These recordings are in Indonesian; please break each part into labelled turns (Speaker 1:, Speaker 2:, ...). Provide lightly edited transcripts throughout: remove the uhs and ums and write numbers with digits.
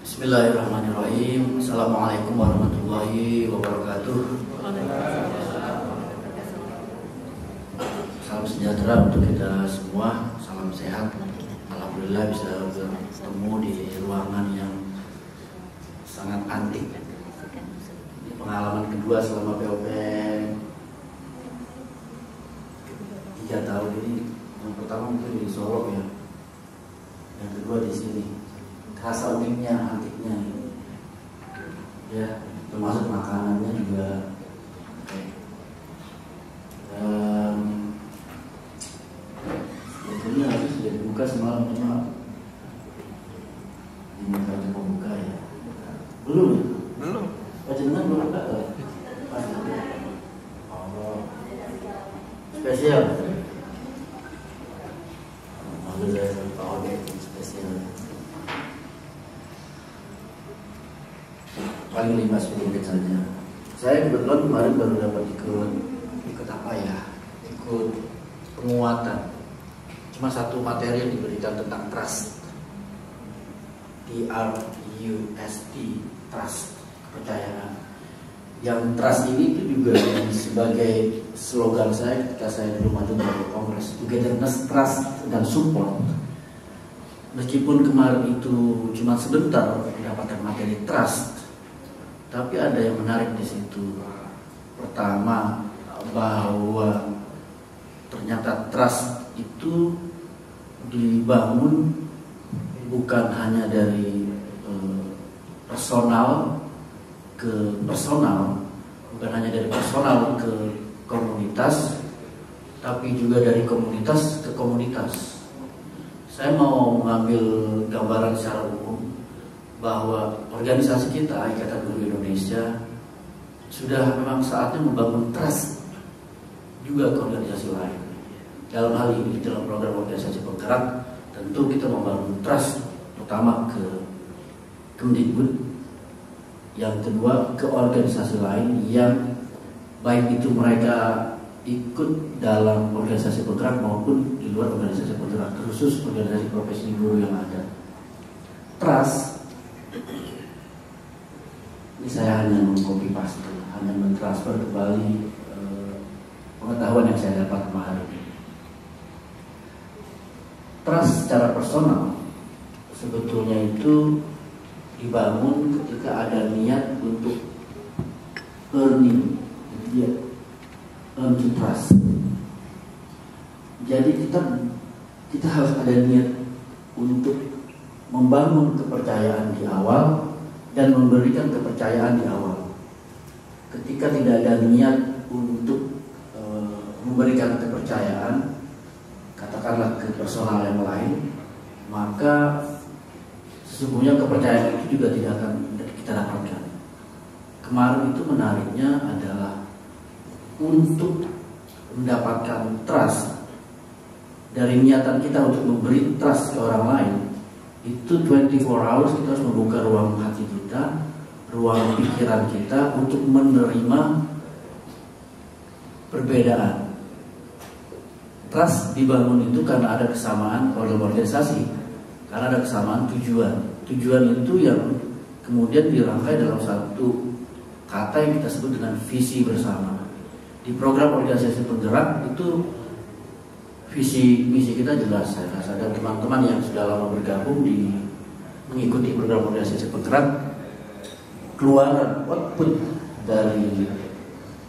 Speaker 1: Bismillahirrahmanirrahim. Assalamualaikum warahmatullahi wabarakatuh. Salam sejahtera untuk kita semua. Salam sehat. Alhamdulillah bisa bertemu di ruangan yang sangat antik. Ini pengalaman kedua selama POPM 3 tahun ini. Yang pertama mungkin di Solo ya. Yang kedua di sini. Rasa uniknya, antiknya, ya, termasuk makanannya juga. Sebetulnya harus sudah dibuka semalam, cuma ini baru mau buka ya. Belum ya?
Speaker 2: Belum.
Speaker 1: Jenengan belum buka ya? Oh, spesial. Spesial. Paling 5-10 menit saja. Saya kebetulan kemarin baru dapat ikut apa ya? Ikut penguatan. Cuma satu materi yang diberikan tentang trust. TRUST, trust, kepercayaan. Yang trust ini itu juga sebagai slogan saya ketika saya dulu maju dari Kongres, togetherness, trust, dan support. Meskipun kemarin itu cuma sebentar mendapatkan materi trust, tapi ada yang menarik di situ. Pertama, bahwa ternyata trust itu dibangun bukan hanya dari personal ke personal, bukan hanya dari personal ke komunitas, tapi juga dari komunitas ke komunitas. Saya mau mengambil gambaran secara umum bahwa organisasi kita, Ikatan Guru Indonesia, sudah memang saatnya membangun trust juga ke organisasi lain. Dalam hal ini, dalam program organisasi penggerak, tentu kita membangun trust pertama ke Kemdikbud, yang kedua ke organisasi lain yang baik itu mereka ikut dalam organisasi penggerak maupun di luar organisasi penggerak, khusus organisasi profesi guru yang ada. Trust ini saya hanya mengcopy paste, hanya mentransfer kembali pengetahuan yang saya dapat kemarin. Trust secara personal sebetulnya itu dibangun ketika ada niat untuk earning, dia earn to trust. Jadi kita harus ada niat untuk membangun kepercayaan di awal dan memberikan kepercayaan di awal. Ketika tidak ada niat untuk memberikan kepercayaan, katakanlah ke personal yang lain, maka sesungguhnya kepercayaan itu juga tidak akan kita dapatkan. Kemarin itu menariknya adalah untuk mendapatkan trust dari niatan kita untuk memberi trust ke orang lain. Itu 24 hours kita harus membuka ruang hati kita, ruang pikiran kita untuk menerima perbedaan. Trust dibangun itu karena ada kesamaan program organisasi, karena ada kesamaan tujuan. Tujuan itu yang kemudian dirangkai dalam satu kata yang kita sebut dengan visi bersama. Di program organisasi penggerak itu visi misi kita jelas, saya rasa, dan teman-teman yang sudah lama bergabung di mengikuti program organisasi penggerak, keluaran output dari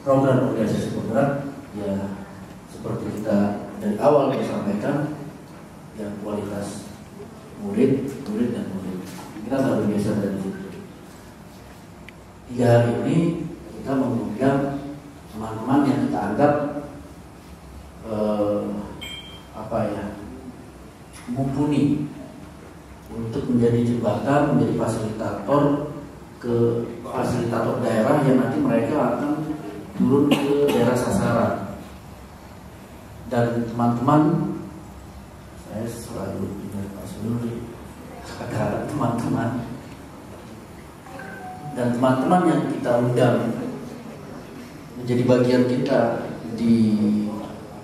Speaker 1: program organisasi penggerak ya seperti kita dari awal kita sampaikan, ya kualitas murid dan murid. Kita baru geser dari situ. 3 hari ini kita mengundang teman-teman yang kita anggap mumpuni untuk menjadi jembatan, menjadi fasilitator ke fasilitator daerah yang nanti mereka akan turun ke daerah sasaran. Dan teman-teman, saya selalu ingat Pak Suri, kata teman-teman dan teman-teman yang kita undang menjadi bagian kita di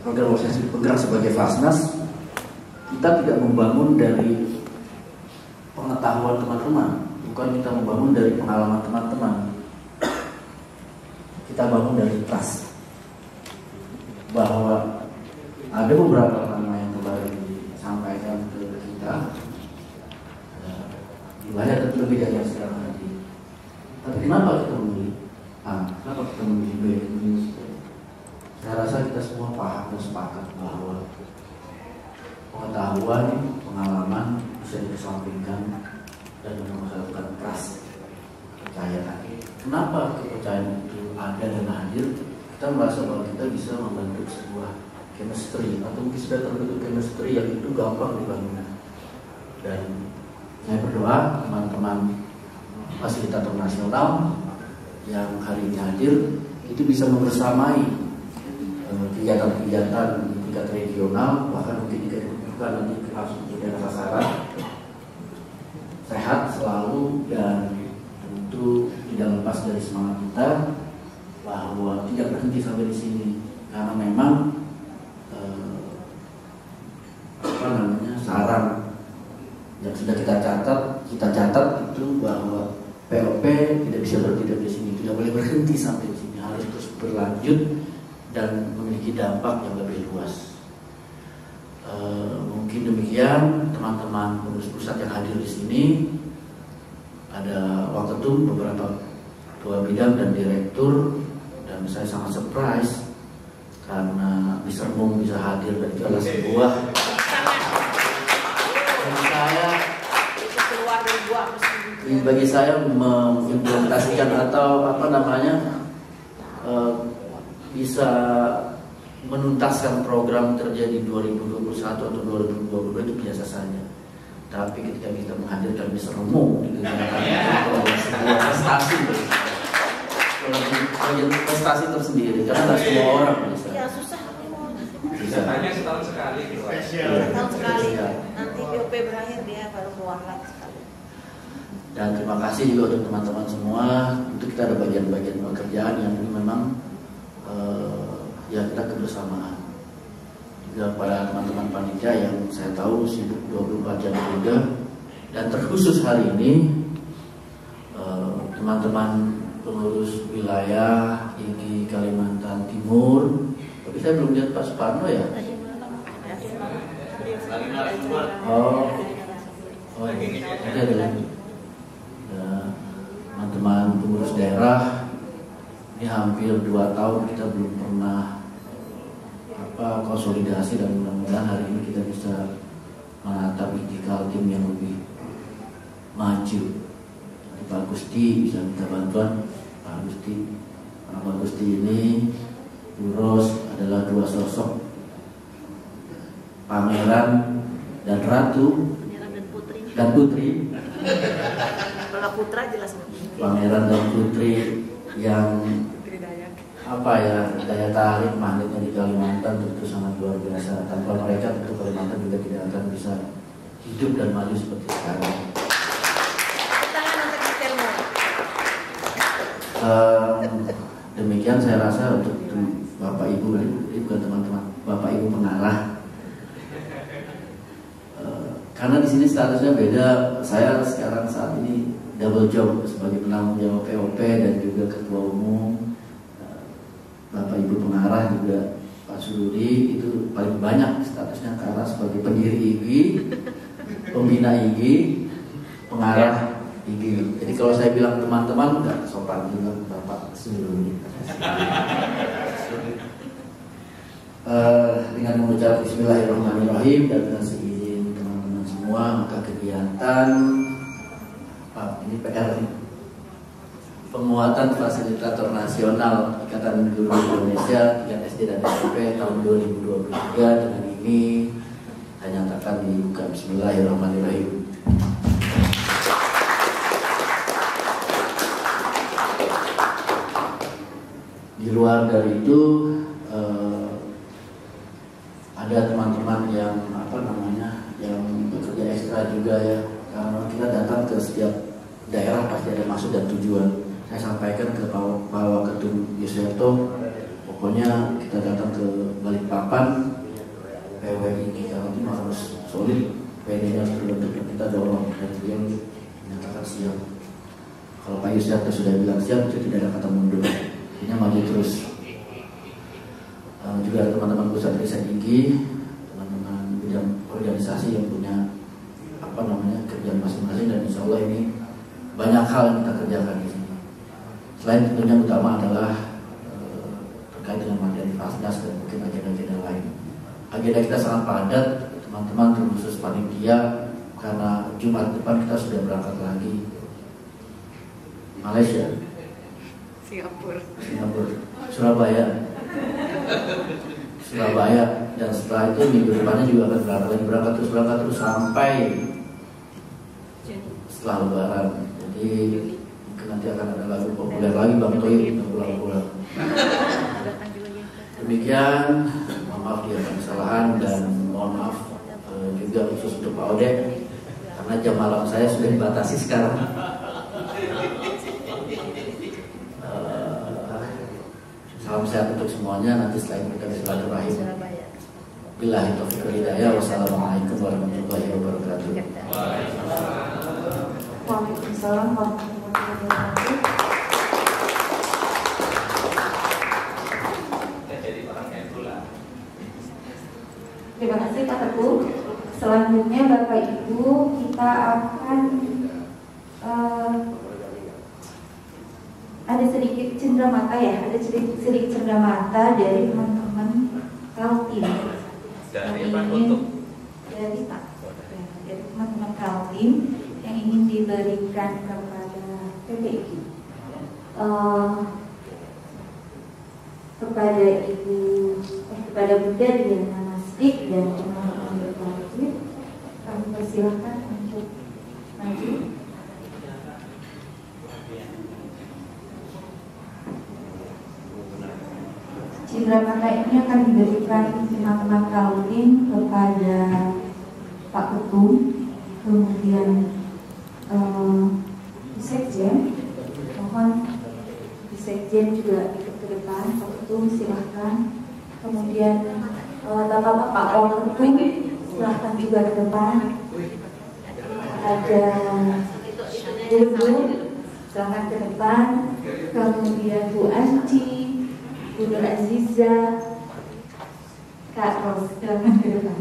Speaker 1: program organisasi penggerak sebagai Fasnas. Kita tidak membangun dari pengetahuan teman-teman, bukan kita membangun dari pengalaman teman-teman, kita bangun dari trust, bahwa ada beberapa nama yang kembali disampaikan ke kita, banyak tentu lebih dari yang sekarang tadi. Tapi kenapa kita memilih A? Kenapa kita memilih B? Saya rasa kita semua paham dan sepakat bahwa pengetahuan, pengalaman bisa dikesampingkan dan menghasilkan trust, kepercayaan. Kenapa kepercayaan itu ada dan hadir? Kita merasa bahwa kita bisa membentuk sebuah chemistry, atau mungkin sudah terbentuk chemistry yang itu gampang dibangun. Dan saya berdoa teman-teman fasilitator nasional yang hari ini hadir itu bisa membersamai kegiatan-kegiatan di tingkat regional, bahkan mungkin juga nanti langsung di daerah sasaran, sehat selalu, dan tentu tidak lepas dari semangat kita bahwa tidak berhenti sampai di sini, karena memang saran yang sudah kita catat itu bahwa POP tidak bisa berhenti di sini, tidak boleh berhenti sampai di sini, harus terus berlanjut dan memiliki dampak yang lebih luas. Mungkin demikian teman-teman pengurus pusat yang hadir di sini. Ada Waketum, beberapa ketua bidang dan direktur, dan saya sangat surprise karena Mr. Mung bisa hadir, dan itu adalah sebuah bagi saya mengimplementasikan atau bisa menuntaskan program terjadi 2021 atau 2022 itu biasa saja. Tapi ketika kita menghadirkan Mr. Mung di kegiatan itu sebuah prestasi, prestasi tersendiri, karena tidak semua orang bisa.
Speaker 2: Ya susah.
Speaker 3: Hanya setahun sekali.
Speaker 2: Setahun sekali. Nanti POP berakhir dia baru keluar lagi sekali.
Speaker 1: Dan terima kasih juga untuk teman-teman semua. Untuk kita ada bagian-bagian pekerjaan yang ini memang ya kita kebersamaan. Juga pada teman-teman panitia yang saya tahu sibuk 24 jam juga. Dan terkhusus hari ini teman-teman pengurus wilayah ini Kalimantan Timur. Tapi saya belum lihat Pak Suparno ya. Ini ada lagi. Teman-teman pengurus daerah, ini hampir 2 tahun kita belum pernah konsolidasi, dan mudah-mudahan hari ini kita bisa menatap itikal tim yang lebih maju. Nanti Pak Gusti bisa minta bantuan. Pak Gusti ini Bu Ros adalah 2 sosok, Pangeran dan Ratu, dan Putri.
Speaker 2: Kalau putra jelas.
Speaker 1: Pangeran dan Putri yang daya tarik magnetnya di Kalimantan tentu sangat luar biasa. Tanpa mereka tentu Kalimantan juga tidak akan bisa hidup dan maju seperti sekarang. Demikian saya rasa untuk Bapak Ibu, ini bukan teman-teman, Bapak Ibu pengarah. Karena di sini statusnya beda. Saya sekarang saat ini double job sebagai penanggung jawab POP dan juga ketua umum. Bapak Ibu pengarah juga Pak Surudi itu paling banyak statusnya, karena sebagai pendiri IGI, pembina IGI, pengarah IGI. Jadi kalau saya bilang teman-teman nggak sopan juga Bapak Surudi. Dengan mengucap Bismillahirrahmanirrahim dan dengan seizin teman-teman semua, maka kegiatan ini PR nih, penguatan fasilitator nasional Ikatan Guru Indonesia tingkat SD dan SMP tahun 2023 dengan ini saya nyatakan dibuka. Bismillahirrahmanirrahim. Di luar dari itu ada teman-teman yang yang bekerja ekstra juga ya, karena kita datang ke setiap daerah pasti ada maksud dan tujuan. Saya sampaikan ke Pak Waketum Yuserto, pokoknya kita datang ke Balikpapan, PW ini kalau itu harus solid, PD-nya harus terbentuk, dan kita dorong, dan beliau menyatakan siap. tadi Ustaz sudah bilang siap, itu tidak ada kata mundur, ini maju terus. Juga ada teman-teman pusat riset tinggi, teman-teman bidang organisasi yang punya kerjaan masing-masing, dan insya Allah ini banyak hal yang kita kerjakan di sini. Selain tentunya utama adalah terkait dengan materi Fasdas dan mungkin agenda-agenda lain. Agenda kita sangat padat, teman-teman, terkhusus panitia, karena Jumat depan kita sudah berangkat lagi Malaysia,
Speaker 2: Singapura,
Speaker 1: Surabaya, dan setelah itu minggu depannya juga akan berangkat terus sampai setelah Lebaran. Jadi mungkin nanti akan ada lagu populer lagi Bang Toib untuk pulang-pulang. Demikian, mohon maaf di atas kesalahan, dan mohon maaf juga khusus untuk Pak Ode karena jam malam saya sudah dibatasi sekarang. Salam sehat untuk semuanya. Nanti setelah ini kita bersilaturahim. Billahi taufiq wal hidayah. Wassalamualaikum warahmatullahi wabarakatuh.
Speaker 4: Waalaikumsalam warahmatullahi wabarakatuh. Terima kasih Pak Teguh. Selanjutnya Bapak Ibu, kita akan ada sedikit cenderamata ya, ada sedikit cenderamata dari teman-teman Kaltim. Dari teman-teman Kaltim yang ingin diberikan kepada PPI, kepada Bunda Diana Mastik dan teman-teman Kaltim. Kami persilahkan untuk maju. Cenderamata ini akan diberikan teman-teman Kaltim kepada Pak Ketum, kemudian Sekjen. Mohon Sekjen juga ikut ke depan. Pak Ketum silahkan. Kemudian Bapak-bapak Om Ketum silahkan juga ke depan. Ada Ibu silahkan ke depan. Kemudian Bu Anci, Bu Nur Aziza, Kak Ros, silakan ke depan.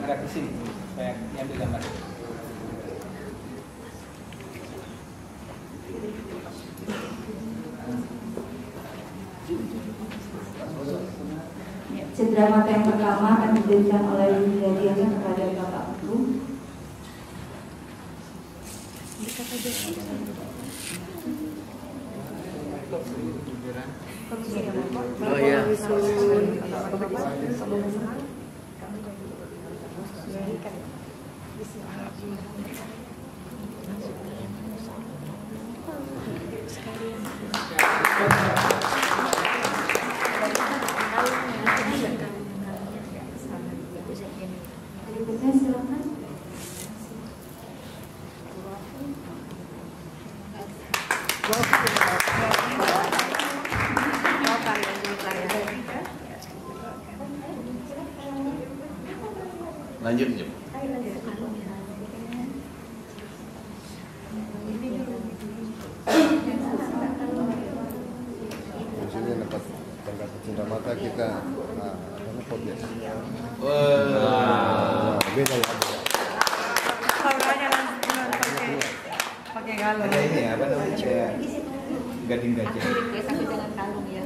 Speaker 3: Ada ke sini, saya ambil gambar.
Speaker 4: Cenderamata yang pertama akan diberikan oleh Bunda Diana kepada Bapak Ketum.
Speaker 1: Oh ya.
Speaker 4: Berikutnya silakan.
Speaker 5: Lanjut aja.
Speaker 6: Di sini dapat tongkat cenderamata kita pot ya.
Speaker 5: Wah,
Speaker 6: beda ya.
Speaker 2: pakai galon.
Speaker 3: Ada ini apa namanya kayak gading gajah.
Speaker 2: Tapi dengan kalung ya.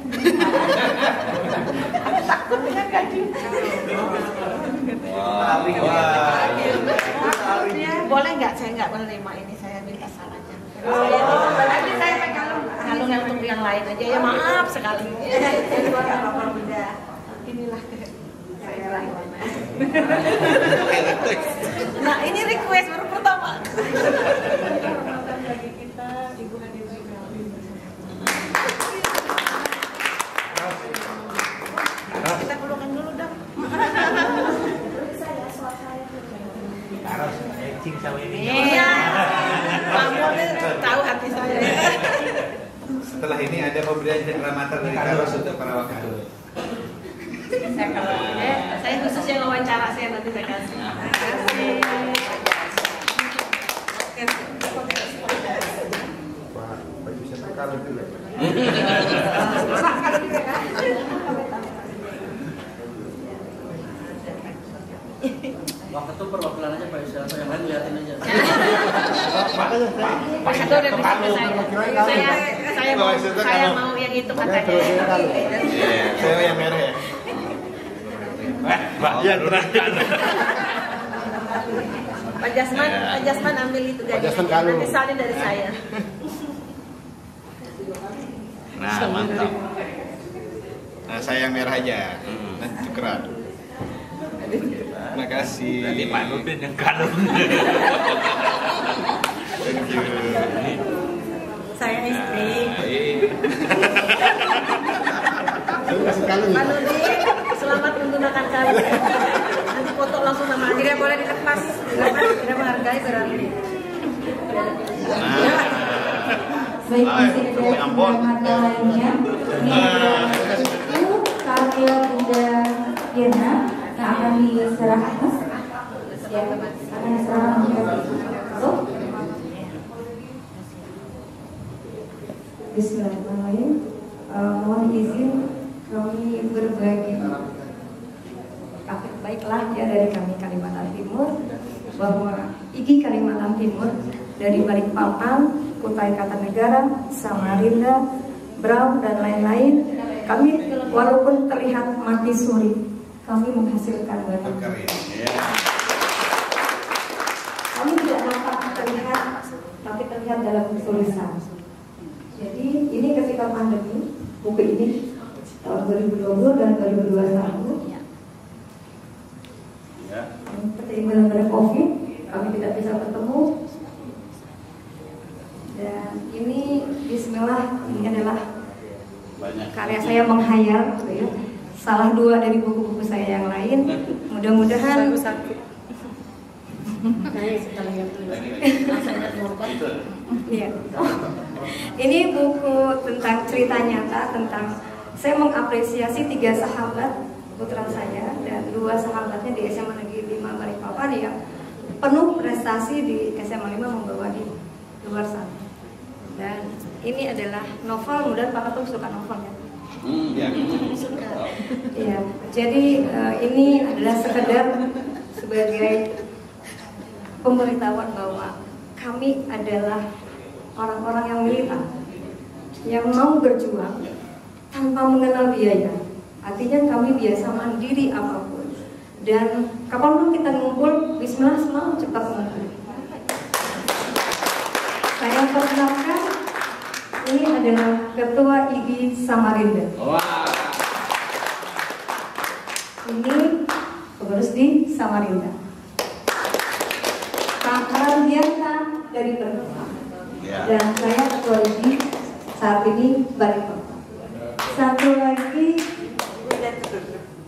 Speaker 2: Boleh nggak? Saya nggak menerima ini, saya minta sarannya. Nanti saya pakai kalung yang untuk yang lain aja ya, maaf sekali. Inilah saya lain. Nah ini request baru pertama. Bagi kita Ibu Hadir kita pelukan dulu dong.
Speaker 3: Harus cing sama ini.
Speaker 2: Iya. Kamu tahu hati saya.
Speaker 3: Setelah setelah ini ada pemberian cendramata dari Karos untuk para wakil.
Speaker 2: Saya khusus yang wawancara saya nanti saya kasih.
Speaker 6: Baju siapa kalau dulu?
Speaker 1: Waktu itu perwakilan aja Pak Yusuf, yang lain liatin aja.
Speaker 2: Pak Satu udah bisa saya mau yang itu katanya.
Speaker 3: Saya yang merah ya.
Speaker 5: Yang terakhir.
Speaker 2: Pak Jasman ambil itu
Speaker 6: Pak Jasman kalau.
Speaker 2: nanti salin dari saya.
Speaker 5: Nah, mantap.
Speaker 3: Nah, saya yang merah aja. Nanti tukeran. Terima kasih.
Speaker 5: Nanti Pak Nurdin yang kalung.
Speaker 3: Thank you.
Speaker 2: Saya istri.
Speaker 6: Kasih kalung.
Speaker 2: Pak Nurdin, selamat menggunakan kalung. Nanti foto langsung sama Andi. Tidak boleh dilepas. Tidak menghargai berarti.
Speaker 4: Baik, masih ada cendramata lainnya. Ini adalah buku karya Bunda Diana yang akan diserahkan. Ya, akan diserahkan untuk Bismillahirrahmanirrahim. Mohon izin kami berbagi baiklah ya dari kami Kalimantan Timur, bahwa IGI Kalimantan Timur dari Balikpapan, Kutai Kartanegara, Samarinda, Brau dan lain-lain, kami walaupun terlihat mati suri, kami menghasilkan banyak. Kami tidak nampak terlihat, tapi terlihat dalam tulisan. Jadi ini ketika pandemi, buku ini tahun 2020 dan 2021. Seperti benar-benar COVID, kami tidak bisa bertemu. Dan ini Bismillah, ini adalah karya saya menghayal, gitu ya. Salah dua dari buku-buku saya yang lain. Mudah-mudahan ya. Ini buku tentang cerita nyata, tentang saya mengapresiasi 3 sahabat putra saya dan 2 sahabatnya di SMA Negeri 5 Balikpapan yang penuh prestasi di SMA 5 membawa di luar sana. Dan ini adalah novel, mudah Pak Ketum suka novel ya? Suka. Ya, jadi ini adalah sekedar sebagai pemberitahuan bahwa kami adalah orang-orang yang militan, yang mau berjuang tanpa mengenal biaya. Artinya kami biasa mandiri apapun. Dan kapanpun kita ngumpul, Bismillah semua cepat ngumpul. Saya perkenalkan, ini adalah Ketua IGI Samarinda. Ini pengurus di Samarinda. Pak Randianta dari Balikpapan. Dan saya Ketua IGI saat ini Balikpapan. Satu lagi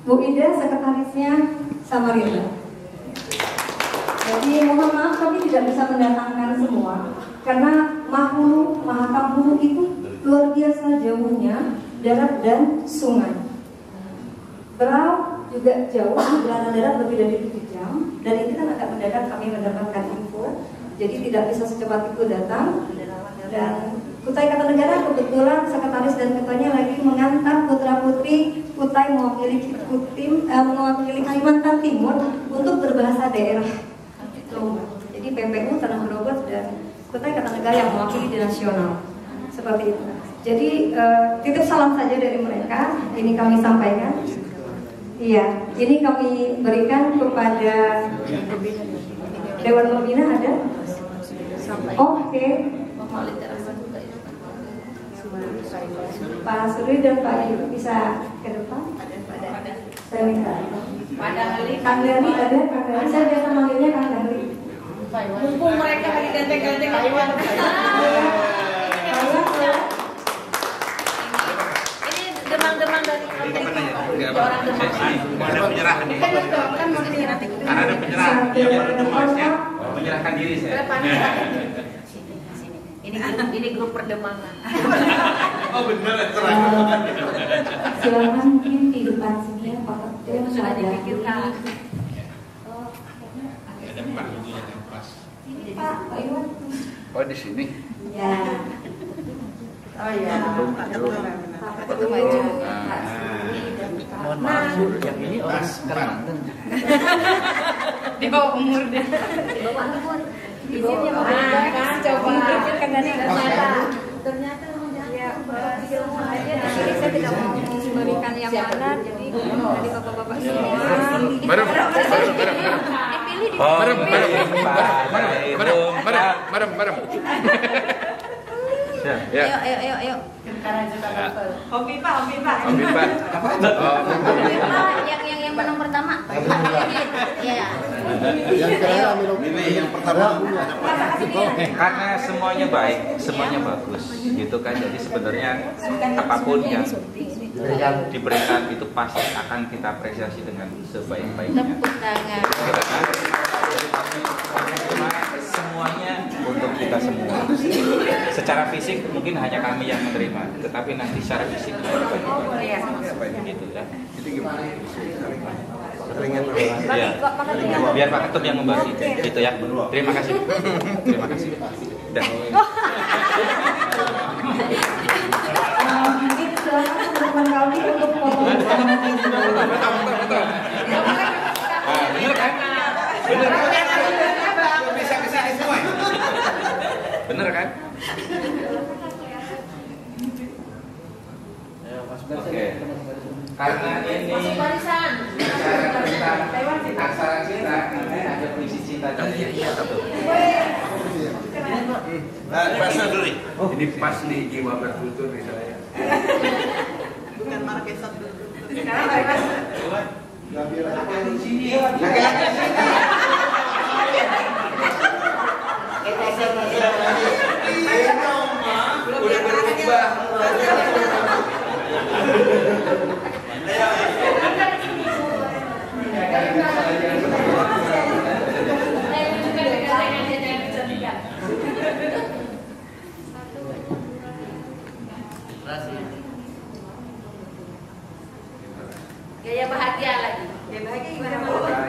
Speaker 4: Bu Ida, sekretarisnya Samarinda. Jadi mohon maaf kami tidak bisa mendatangkan semua karena Mahakam itu luar biasa jauhnya, darat dan sungai. Brau juga jauh, perjalanan darat lebih dari 7 jam, dan ini kan agak mendadak kami mendapatkan info, jadi tidak bisa secepat itu datang. Dan Kutai Kartanegara kebetulan sekretaris dan ketuanya lagi mengantar putra-putri Kutai mewakili Kalimantan Timur untuk berbahasa daerah. Jadi PPU Tanah Grobot dan Kutai Kartanegara yang mewakili di nasional. Seperti itu. Jadi titip salam saja dari mereka. Ini kami sampaikan. Iya, ini kami berikan kepada Dewan Pembina ada. Oke. Pak Suri dan Pak Ibu bisa ke depan. Saya minta. Kang Dani ada, Kang Dani. Saya biasa manggilnya Kang Dani.
Speaker 2: Mumpung mereka lagi ganteng-ganteng Taiwan. Ini demang-demang dari orang demang.
Speaker 5: Ada penyerahan nih.
Speaker 2: Kan mau ini nanti.
Speaker 5: Karena ada penyerahan. Yang baru demasnya menyerahkan diri saya.
Speaker 2: Ini Ini grup perdemangan.
Speaker 3: Oh benar, terang.
Speaker 4: Silakan mungkin di depan sini ya Pak Ketum
Speaker 2: Sudah
Speaker 4: ada
Speaker 2: dipikirkan.
Speaker 3: Ada Pak Ibunya yang pas.
Speaker 4: Ini Pak Iwan.
Speaker 6: Oh di sini.
Speaker 4: Ya.
Speaker 2: Oh iya.
Speaker 4: Pak Ketum maju.
Speaker 1: Mohon maaf Bu, yang ini orang Kalimantan.
Speaker 2: Di bawah umur dia. Di bawah umur. Izinnya mau kan coba pikirkan dari ternyata ya ilmu aja jadi saya tidak mau memberikan yang mana jadi dari bapak-bapak semua
Speaker 6: Bareng.
Speaker 2: dipilih di
Speaker 6: Bareng. Ya.
Speaker 2: ayo hobi pak yang menang pertama ya
Speaker 6: Yang kira ini yang pertama.
Speaker 5: Karena semuanya baik, semuanya bagus, gitu kan. Jadi sebenarnya apapun yang diberikan itu pasti akan kita apresiasi dengan sebaik-baiknya.
Speaker 2: tepuk tangan
Speaker 5: Cuma semuanya untuk kita semua. Secara fisik mungkin hanya kami yang menerima, tetapi nanti secara fisik gitu ya.
Speaker 6: Jadi gimana?
Speaker 5: Ya. Biar Pak Ketum yang membagi, gitu ya. Terima kasih. Dah.
Speaker 4: Mungkin silakan teman-teman kami untuk foto bersama.
Speaker 5: Bener kan?
Speaker 3: Bisa semua.
Speaker 5: Bener kan? Oke. Karena ini acara kita ini ada puisi cinta dari
Speaker 7: Ini pas nih jiwa berkultur nih saya.
Speaker 2: bukan marketing gaya bahagia lagi. Gaya bahagia gimana?